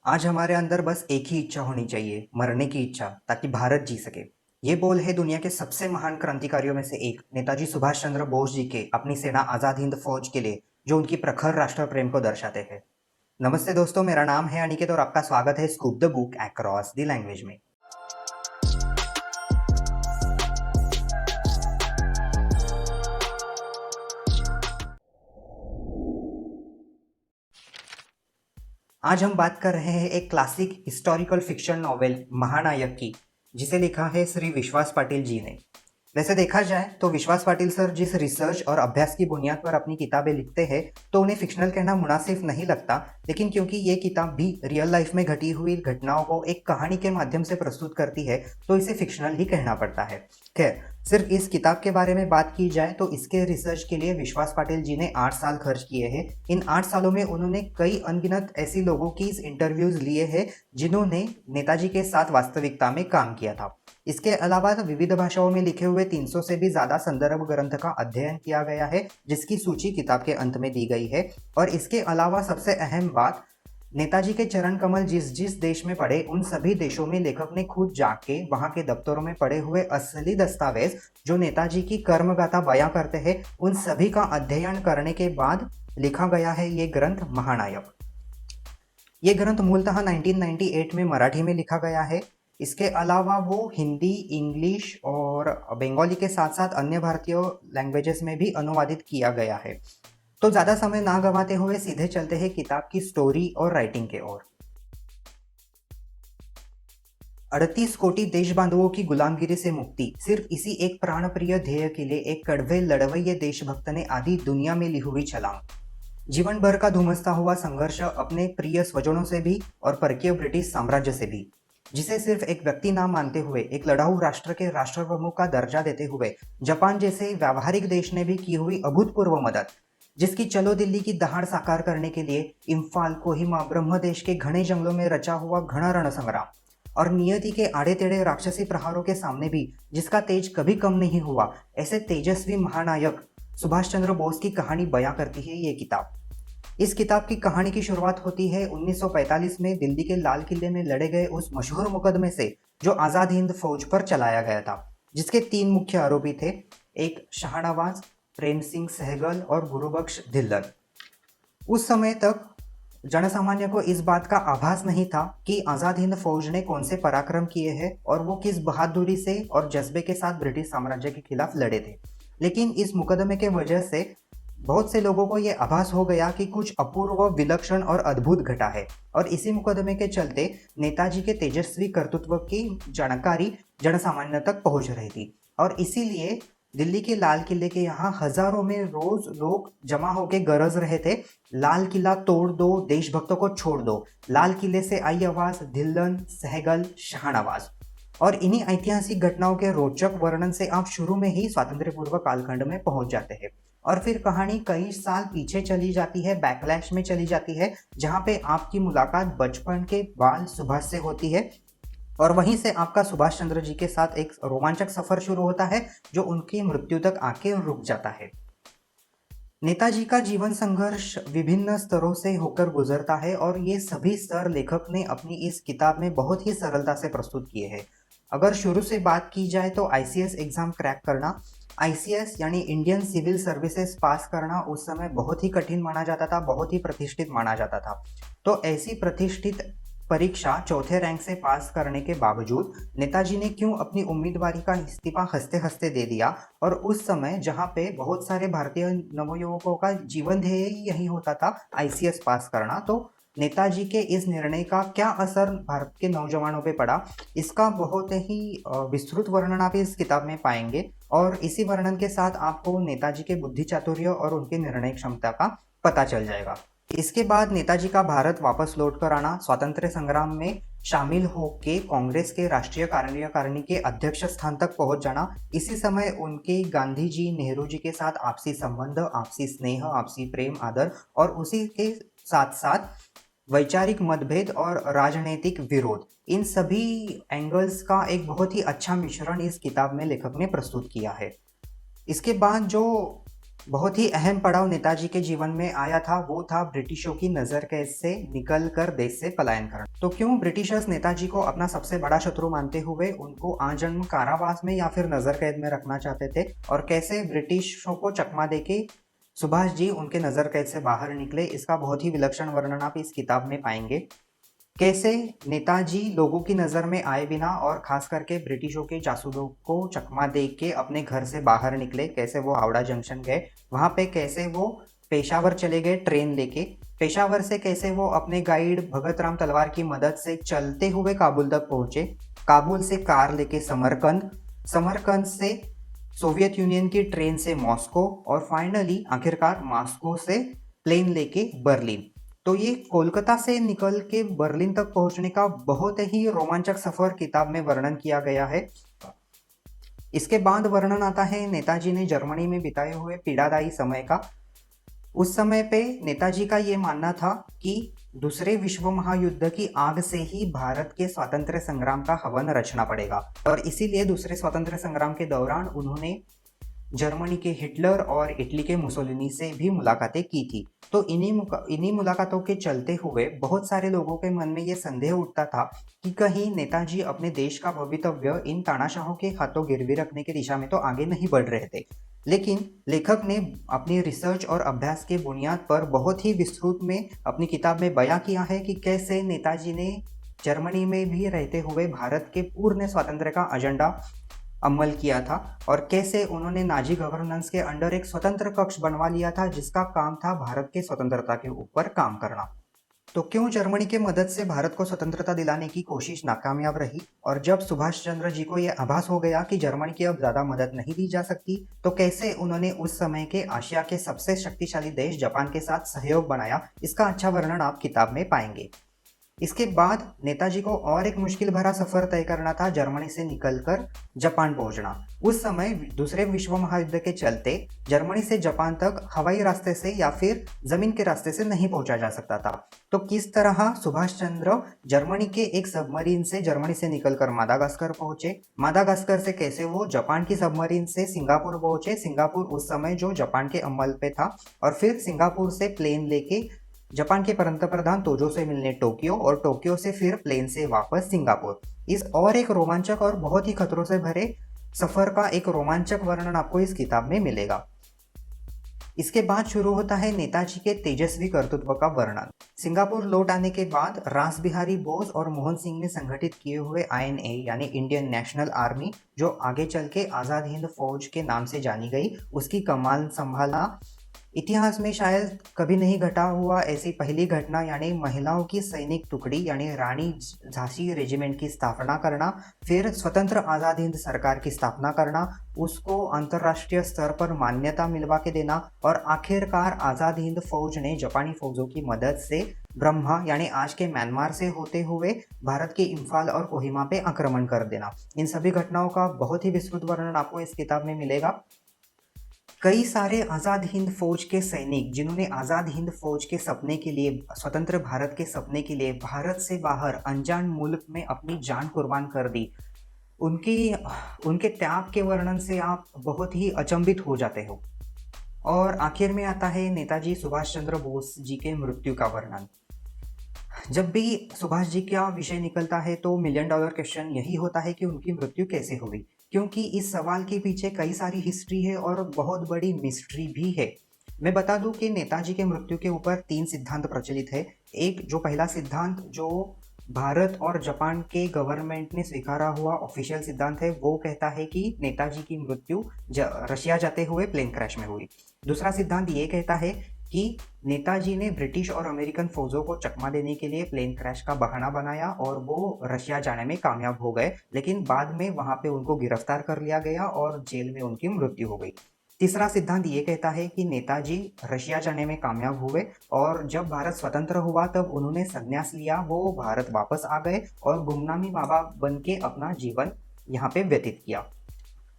आज हमारे अंदर बस एक ही इच्छा होनी चाहिए, मरने की इच्छा, ताकि भारत जी सके। ये बोल है दुनिया के सबसे महान क्रांतिकारियों में से एक नेताजी सुभाष चंद्र बोस जी के अपनी सेना आजाद हिंद फौज के लिए, जो उनकी प्रखर राष्ट्र प्रेम को दर्शाते हैं। नमस्ते दोस्तों, मेरा नाम है अनिकेत और आपका स्वागत है scoop the book across the language में। आज हम बात कर रहे हैं एक क्लासिक हिस्टोरिकल फिक्शन नॉवेल महानायक की, जिसे लिखा है श्री विश्वास पाटिल जी ने। वैसे देखा जाए तो विश्वास पाटिल सर जिस रिसर्च और अभ्यास की बुनियाद पर अपनी किताबें लिखते हैं तो उन्हें फिक्शनल कहना मुनासिब नहीं लगता, लेकिन क्योंकि ये किताब भी रियल लाइफ में घटी हुई घटनाओं को एक कहानी के माध्यम से प्रस्तुत करती है तो इसे फिक्शनल ही कहना पड़ता है। खैर, सिर्फ इस किताब के बारे में बात की जाए तो इसके रिसर्च के लिए विश्वास पाटिल जी ने 8 साल खर्च किए हैं। इन 8 सालों में उन्होंने कई अनगिनत ऐसी लोगों की इंटरव्यूज लिए हैं जिन्होंने नेताजी के साथ वास्तविकता में काम किया था। इसके अलावा विविध भाषाओं में लिखे हुए 300 से भी ज्यादा संदर्भ ग्रंथ का अध्ययन किया गया है, जिसकी सूची किताब के अंत में दी गई है। और इसके अलावा सबसे अहम बात, नेताजी के चरण कमल जिस जिस देश में पड़े उन सभी देशों में लेखक ने खुद जाके वहां के दफ्तरों में पड़े हुए असली दस्तावेज जो नेताजी की कर्मगाथा बयां करते हैं, उन सभी का अध्ययन करने के बाद लिखा गया है ये ग्रंथ महानायक। ये ग्रंथ मूलतः 1998 में मराठी में लिखा गया है। इसके अलावा वो हिंदी, इंग्लिश और बंगाली के साथ साथ अन्य भारतीय लैंग्वेजेस में भी अनुवादित किया गया है। तो ज़्यादा समय ना गंवाते हुए सीधे चलते हैं किताब की स्टोरी और राइटिंग के ओर। 38 कोटि देश बांधवों की गुलामगिरी से मुक्ति सिर्फ इसी एक प्राणप्रिय ध्येय के लिए एक कड़वे लड़वैये देशभक्त ने आधी दुनिया में ली हुई छलांग। जीवन भर का धुमसता हुआ संघर्ष अपने प्रिय स्वजनों से भी और परकीय ब्रिटिश साम्राज्य से भी, जिसे सिर्फ एक व्यक्ति नाम मानते हुए एक लड़ाऊ राष्ट्र के राष्ट्र प्रमुख का दर्जा देते हुए जापान जैसे व्यावहारिक देश ने भी की हुई अभूतपूर्व मदद, जिसकी चलो दिल्ली की दहाड़ साकार करने के लिए इम्फाल, कोहिमा, ब्रह्मदेश के घने जंगलों में रचा हुआ घना रण संग्राम और नियति के आड़े टेढ़े राक्षसी प्रहारों के सामने भी जिसका तेज कभी कम नहीं हुआ, ऐसे तेजस्वी महानायक सुभाष चंद्र बोस की कहानी बयां करती है ये किताब। इस किताब की कहानी की शुरुआत होती है 1945 में दिल्ली के लाल किले में लड़े गए उस मशहूर मुकदमे से जो आजाद हिंद फौज पर चलाया गया था, जिसके 3 मुख्य आरोपी थे, एक शाहनवाज, प्रेम सिंह सहगल और गुरुबख्श धिल्लन। उस समय तक जनसामान्य को इस बात का आभास नहीं था कि आजाद हिंद फौज ने कौन से पराक्रम किए हैं और वो किस बहादुरी से और जज्बे के साथ ब्रिटिश साम्राज्य के खिलाफ लड़े थे। लेकिन इस मुकदमे के वजह से बहुत से लोगों को यह आभास हो गया कि कुछ अपूर्व, विलक्षण और अद्भुत घटा है और इसी मुकदमे के चलते नेताजी के तेजस्वी कर्तृत्व की जानकारी जनसामान्य तक पहुंच रही थी। और इसीलिए दिल्ली के लाल किले के यहाँ हजारों में रोज लोग जमा होकर गरज रहे थे, लाल किला तोड़ दो, देशभक्तों को छोड़ दो, लाल किले से आई आवाज, धिल्लन, सहगल, शाहनवाज। और इन्हीं ऐतिहासिक घटनाओं के रोचक वर्णन से आप शुरू में ही स्वातंत्र्य पूर्व कालखंड में पहुंच जाते हैं और फिर कहानी कई साल पीछे चली जाती है, बैकलैश में चली जाती है, जहां पे आपकी मुलाकात बचपन के बाल सुभाष से होती है और वहीं से आपका सुभाष चंद्र जी के साथ एक रोमांचक सफर शुरू होता है जो उनकी मृत्यु तक आके रुक जाता है। नेताजी का जीवन संघर्ष विभिन्न स्तरों से होकर गुजरता है और ये सभी स्तर लेखक ने अपनी इस किताब में बहुत ही सरलता से प्रस्तुत किए हैं। अगर शुरू से बात की जाए तो आईसीएस एग्जाम क्रैक करना, आईसीएस यानी इंडियन सिविल सर्विसेज पास करना उस समय बहुत ही कठिन माना जाता था, बहुत ही प्रतिष्ठित माना जाता था। तो ऐसी प्रतिष्ठित परीक्षा चौथे रैंक से पास करने के बावजूद नेताजी ने क्यों अपनी उम्मीदवारी का इस्तीफा हंसते हंसते दे दिया, और उस समय जहां पे बहुत सारे भारतीय नवयुवकों का जीवन ध्येय ही यही होता था आईसीएस पास करना, तो नेताजी के इस निर्णय का क्या असर भारत के नौजवानों पे पड़ा, इसका बहुत ही विस्तृत वर्णन आप इस किताब में पाएंगे। और इसी वर्णन के साथ आपको नेताजी के बुद्धि चातुर्य और उनके निर्णय क्षमता का पता चल जाएगा। इसके बाद नेताजी का भारत वापस लौट कर आना, स्वातंत्र्य संग्राम में शामिल होके कांग्रेस के राष्ट्रीय कार्यकारिणी के अध्यक्ष स्थान तक पहुंच जाना, इसी समय उनके गांधी जी, नेहरू जी के साथ आपसी संबंध, आपसी स्नेह, आपसी प्रेम आदर और उसी के साथ साथ वैचारिक मतभेद और राजनीतिक विरोध, इन सभी एंगल्स का एक बहुत ही अच्छा मिश्रण इस किताब में लेखक ने प्रस्तुत किया है। इसके बाद जो बहुत ही अहम पड़ाव नेताजी के जीवन में आया था, वो था ब्रिटिशों की नजर कैद से निकल कर देश से पलायन करना। तो क्यों ब्रिटिशर्स नेताजी को अपना सबसे बड़ा शत्रु मानते हुए उनको आजन्म कारावास में या फिर नजर कैद में रखना चाहते थे, और कैसे ब्रिटिशों को चकमा देके सुभाष जी उनके नजर कैद से बाहर निकले, इसका बहुत ही विलक्षण वर्णन आप इस किताब में पाएंगे। कैसे नेताजी लोगों की नज़र में आए बिना और खास करके ब्रिटिशों के जासूसों को चकमा दे के अपने घर से बाहर निकले, कैसे वो हावड़ा जंक्शन गए, वहाँ पे कैसे वो पेशावर चले गए ट्रेन लेके, पेशावर से कैसे वो अपने गाइड भगत राम तलवार की मदद से चलते हुए काबुल तक पहुंचे, काबुल से कार लेके समरकंद, समरकंद से सोवियत यूनियन की ट्रेन से मॉस्को, और फाइनली आखिरकार मॉस्को से प्लेन लेके बर्लिन। तो ये कोलकाता से निकल के बर्लिन तक पहुंचने का बहुत ही रोमांचक सफर किताब में वर्णन किया गया है। इसके बाद वर्णन आता है नेताजी ने जर्मनी में बिताए हुए पीड़ादायी समय का। उस समय पे नेताजी का ये मानना था कि दूसरे विश्व महायुद्ध की आग से ही भारत के स्वातंत्र्य संग्राम का हवन रचना पड़ेगा, और इसीलिए दूसरे स्वातंत्र्य संग्राम के दौरान उन्होंने जर्मनी के हिटलर और इटली के मुसोलिनी से भी मुलाकातें की थी। तो इन्हीं मुलाकातों के चलते हुए बहुत सारे लोगों के मन में ये संदेह उठता था कि कहीं नेताजी अपने देश का भवितव्य इन तानाशाहों के हाथों गिरवी रखने की दिशा में तो आगे नहीं बढ़ रहे थे। लेकिन लेखक ने अपनी रिसर्च और अभ्यास के बुनियाद पर बहुत ही विस्तृत में अपनी किताब में बयां किया है कि कैसे नेताजी ने जर्मनी में भी रहते हुए भारत के पूर्ण स्वातंत्र्य का एजेंडा अमल किया था, और कैसे उन्होंने नाजी गवर्नेंस के अंडर एक स्वतंत्र कक्ष बनवा लिया था जिसका काम था भारत के स्वतंत्रता के ऊपर काम करना। तो क्यों जर्मनी के मदद से भारत को स्वतंत्रता दिलाने की कोशिश नाकामयाब रही, और जब सुभाष चंद्र जी को यह आभास हो गया कि जर्मनी की अब ज्यादा मदद नहीं दी जा सकती, तो कैसे उन्होंने उस समय के एशिया के सबसे शक्तिशाली देश जापान के साथ सहयोग बनाया, इसका अच्छा वर्णन आप किताब में पाएंगे। इसके बाद नेताजी को और एक मुश्किल भरा सफर तय करना था, जर्मनी से निकलकर जापान पहुंचना। उस समय दूसरे विश्व महायुद्ध के चलते जर्मनी से जापान तक हवाई रास्ते से या फिर जमीन के रास्ते से नहीं पहुंचा जा सकता था। तो किस तरह सुभाष चंद्र जर्मनी के एक सबमरीन से जर्मनी से निकलकर मादागास्कर पहुंचे, मादागास्कर से कैसे वो जापान की सबमरीन से सिंगापुर पहुंचे, सिंगापुर उस समय जो जापान के अमल पे था, और फिर सिंगापुर से प्लेन लेके जापान के पंतप्रधान तोजो से मिलने टोक्यो, और टोक्यो से फिर प्लेन से वापस सिंगापुर। इस और एक रोमांचक और बहुत ही खतरों से भरे सफर का एक रोमांचक वर्णन आपको इस किताब में मिलेगा। इसके बाद शुरू होता है नेताजी के तेजस्वी कर्तृत्व का वर्णन। सिंगापुर लौट आने के बाद रास बिहारी बोस और मोहन सिंह ने संगठित किए हुए आईएनए यानी इंडियन नेशनल आर्मी, जो आगे चल के आजाद हिंद फौज के नाम से जानी गई, उसकी कमान संभाला। इतिहास में शायद कभी नहीं घटा हुआ ऐसी पहली घटना, यानी महिलाओं की सैनिक टुकड़ी यानी रानी झांसी रेजिमेंट की स्थापना करना, फिर स्वतंत्र आज़ाद हिंद सरकार की स्थापना करना, उसको अंतर्राष्ट्रीय स्तर पर मान्यता मिलवा के देना, और आखिरकार आज़ाद हिंद फौज ने जापानी फौजों की मदद से ब्रह्मा यानी आज के म्यांमार से होते हुए भारत के इम्फाल और कोहिमा पे आक्रमण कर देना। इन सभी घटनाओं का बहुत ही विस्तृत वर्णन आपको इस किताब में मिलेगा। कई सारे आज़ाद हिंद फौज के सैनिक जिन्होंने आज़ाद हिंद फौज के सपने के लिए, स्वतंत्र भारत के सपने के लिए भारत से बाहर अनजान मुल्क में अपनी जान कुर्बान कर दी, उनके त्याग के वर्णन से आप बहुत ही अचंभित हो जाते हो। और आखिर में आता है नेताजी सुभाष चंद्र बोस जी के मृत्यु का वर्णन। जब भी सुभाष जी का विषय निकलता है तो मिलियन डॉलर क्वेश्चन यही होता है कि उनकी मृत्यु कैसे हुई, क्योंकि इस सवाल के पीछे कई सारी हिस्ट्री है और बहुत बड़ी मिस्ट्री भी है। मैं बता दूं कि नेताजी के मृत्यु के ऊपर 3 सिद्धांत प्रचलित है। एक जो पहला सिद्धांत जो भारत और जापान के गवर्नमेंट ने स्वीकारा हुआ ऑफिशियल सिद्धांत है, वो कहता है कि नेताजी की मृत्यु रशिया जाते हुए प्लेन क्रैश में हुई। दूसरा सिद्धांत ये कहता है कि नेताजी ने ब्रिटिश और अमेरिकन फौजों को चकमा देने के लिए प्लेन क्रैश का बहाना बनाया और वो रशिया जाने में कामयाब हो गए, लेकिन बाद में वहां पे उनको गिरफ्तार कर लिया गया और जेल में उनकी मृत्यु हो गई। तीसरा सिद्धांत ये कहता है कि नेताजी रशिया जाने में कामयाब हुए और जब भारत स्वतंत्र हुआ तब उन्होंने संन्यास लिया, वो भारत वापस आ गए और गुमनामी बाबा बन के अपना जीवन यहाँ पे व्यतीत किया।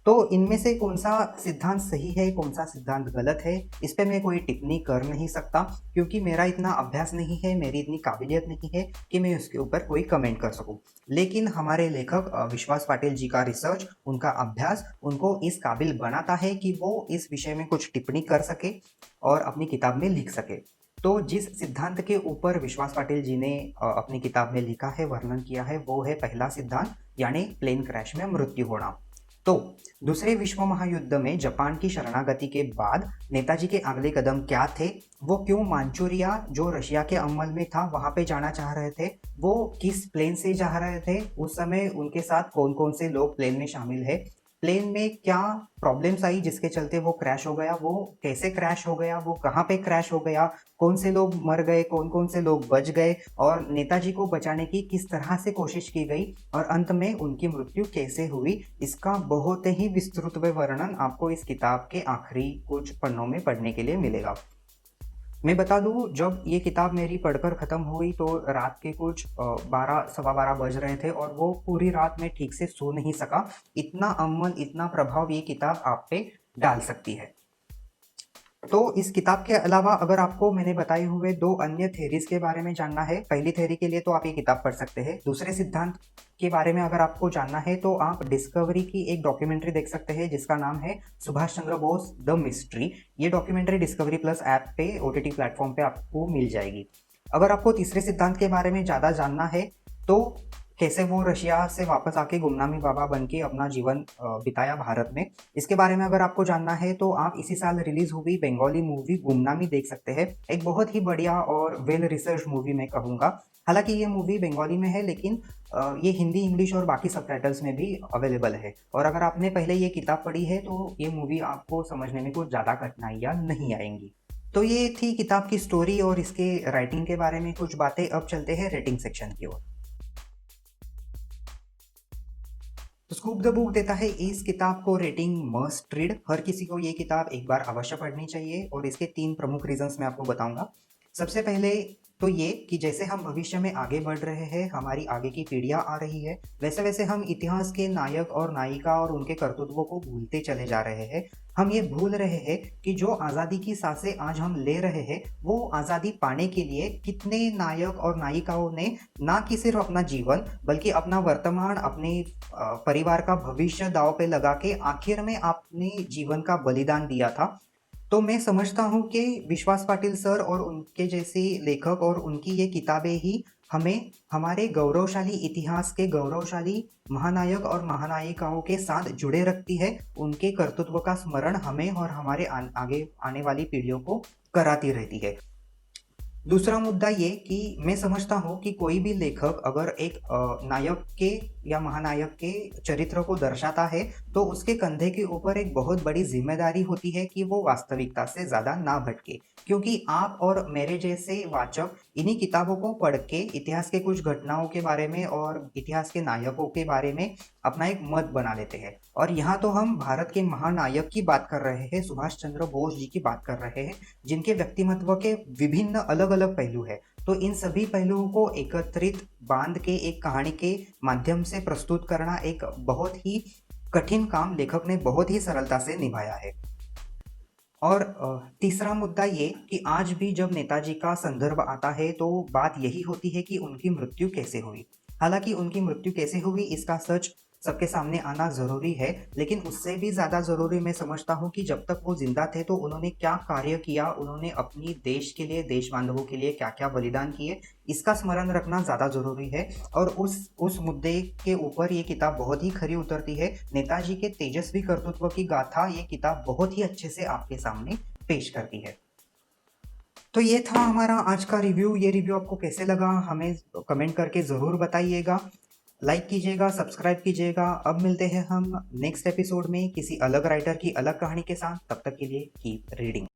तो इनमें से कौन सा सिद्धांत सही है, कौन सा सिद्धांत गलत है, इस पे मैं कोई टिप्पणी कर नहीं सकता, क्योंकि मेरा इतना अभ्यास नहीं है, मेरी इतनी काबिलियत नहीं है कि मैं उसके ऊपर कोई कमेंट कर सकूं। लेकिन हमारे लेखक विश्वास पाटिल जी का रिसर्च, उनका अभ्यास उनको इस काबिल बनाता है कि वो इस विषय में कुछ टिप्पणी कर सके और अपनी किताब में लिख सके। तो जिस सिद्धांत के ऊपर विश्वास पाटिल जी ने अपनी किताब में लिखा है, वर्णन किया है, वो है पहला सिद्धांत, यानी प्लेन क्रैश में मृत्यु होना। तो दूसरे विश्व महायुद्ध में जापान की शरणागति के बाद नेताजी के अगले कदम क्या थे, वो क्यों मांचूरिया जो रशिया के अमल में था वहां पे जाना चाह रहे थे, वो किस प्लेन से जा रहे थे, उस समय उनके साथ कौन कौन से लोग प्लेन में शामिल है, प्लेन में क्या प्रॉब्लम्स आई जिसके चलते वो क्रैश हो गया, वो कैसे क्रैश हो गया, वो कहाँ पे क्रैश हो गया, कौन से लोग मर गए, कौन कौन से लोग बच गए, और नेताजी को बचाने की किस तरह से कोशिश की गई, और अंत में उनकी मृत्यु कैसे हुई, इसका बहुत ही विस्तृत वर्णन आपको इस किताब के आखिरी कुछ पन्नों में पढ़ने के लिए मिलेगा। मैं बता दूं, जब ये किताब मेरी पढ़कर ख़त्म हुई तो रात के कुछ 12 सवा 12 बज रहे थे, और वो पूरी रात में ठीक से सो नहीं सका। इतना अमल, इतना प्रभाव ये किताब आप पे डाल सकती है। तो इस किताब के अलावा अगर आपको मैंने बताए हुए दो अन्य थेरीज के बारे में जानना है, पहली थेरी के लिए तो आप ये किताब पढ़ सकते हैं। दूसरे सिद्धांत के बारे में अगर आपको जानना है तो आप डिस्कवरी की एक डॉक्यूमेंट्री देख सकते हैं जिसका नाम है सुभाष चंद्र बोस द मिस्ट्री। ये डॉक्यूमेंट्री डिस्कवरी प्लस ऐप पे, ओटीटी प्लेटफॉर्म पे आपको मिल जाएगी। अगर आपको तीसरे सिद्धांत के बारे में ज़्यादा जानना है तो कैसे वो रशिया से वापस आके गुमनामी बाबा बन के अपना जीवन बिताया भारत में, इसके बारे में अगर आपको जानना है तो आप इसी साल रिलीज हुई बंगाली मूवी गुमनामी देख सकते हैं। एक बहुत ही बढ़िया और वेल रिसर्च मूवी मैं कहूँगा। हालांकि ये मूवी बंगाली में है, लेकिन ये हिंदी, इंग्लिश और बाकी सबटाइटल्स में भी अवेलेबल है। और अगर आपने पहले ये किताब पढ़ी है तो ये मूवी आपको समझने में कुछ ज़्यादा कठिनाइयाँ नहीं आएंगी। तो ये थी किताब की स्टोरी और इसके राइटिंग के बारे में कुछ बातें। अब चलते हैं रेटिंग सेक्शन की ओर। तो स्कूप द बुक देता है इस किताब को रेटिंग मस्ट रीड। हर किसी को ये किताब एक बार अवश्य पढ़नी चाहिए, और इसके 3 प्रमुख रीजंस मैं आपको बताऊंगा। सबसे पहले तो ये कि जैसे हम भविष्य में आगे बढ़ रहे हैं, हमारी आगे की पीढ़ियां आ रही है, वैसे वैसे हम इतिहास के नायक और नायिका और उनके कर्तव्यों को भूलते चले जा रहे हैं। हम ये भूल रहे हैं कि जो आज़ादी की सांसें आज हम ले रहे हैं, वो आज़ादी पाने के लिए कितने नायक और नायिकाओं ने ना कि सिर्फ अपना जीवन बल्कि अपना वर्तमान, अपने परिवार का भविष्य दांव पे लगा के आखिर में अपने जीवन का बलिदान दिया था। तो मैं समझता हूँ कि विश्वास पाटिल सर और उनके जैसे लेखक और उनकी ये किताबें ही हमें हमारे गौरवशाली इतिहास के गौरवशाली महानायक और महानायिकाओं के साथ जुड़े रखती है। उनके कर्तृत्व का स्मरण हमें और हमारे आगे आने वाली पीढ़ियों को कराती रहती है। दूसरा मुद्दा ये कि मैं समझता हूँ कि कोई भी लेखक अगर एक नायक के या महानायक के चरित्र को दर्शाता है तो उसके कंधे के ऊपर एक बहुत बड़ी जिम्मेदारी होती है कि वो वास्तविकता से ज़्यादा ना भटके, क्योंकि आप और मेरे जैसे वाचक इन्हीं किताबों को पढ़ के इतिहास के कुछ घटनाओं के बारे में और इतिहास के नायकों के बारे में अपना एक मत बना लेते हैं। और यहाँ तो हम भारत के महानायक की बात कर रहे हैं, सुभाष चंद्र बोस जी की बात कर रहे हैं, जिनके व्यक्तिमत्व के विभिन्न अलग अलग पहलू है। तो इन सभी पहलुओं को एकत्रित बांध के एक कहानी के माध्यम से प्रस्तुत करना एक बहुत ही कठिन काम लेखक ने बहुत ही सरलता से निभाया है। और तीसरा मुद्दा ये कि आज भी जब नेताजी का संदर्भ आता है तो बात यही होती है कि उनकी मृत्यु कैसे हुई। हालांकि उनकी मृत्यु कैसे हुई इसका सच सबके सामने आना ज़रूरी है, लेकिन उससे भी ज़्यादा ज़रूरी मैं समझता हूँ कि जब तक वो जिंदा थे तो उन्होंने क्या कार्य किया, उन्होंने अपनी देश के लिए, देश बांधवों के लिए क्या क्या बलिदान किए, इसका स्मरण रखना ज़्यादा ज़रूरी है। और उस मुद्दे के ऊपर ये किताब बहुत ही खरी उतरती है। नेताजी के तेजस्वी कर्तृत्व की गाथा ये किताब बहुत ही अच्छे से आपके सामने पेश करती है। तो ये था हमारा आज का रिव्यू। ये रिव्यू आपको कैसे लगा हमें कमेंट करके ज़रूर बताइएगा। लाइक कीजिएगा, सब्सक्राइब कीजिएगा। अब मिलते हैं हम नेक्स्ट एपिसोड में किसी अलग राइटर की अलग कहानी के साथ। तब तक के लिए कीप रीडिंग।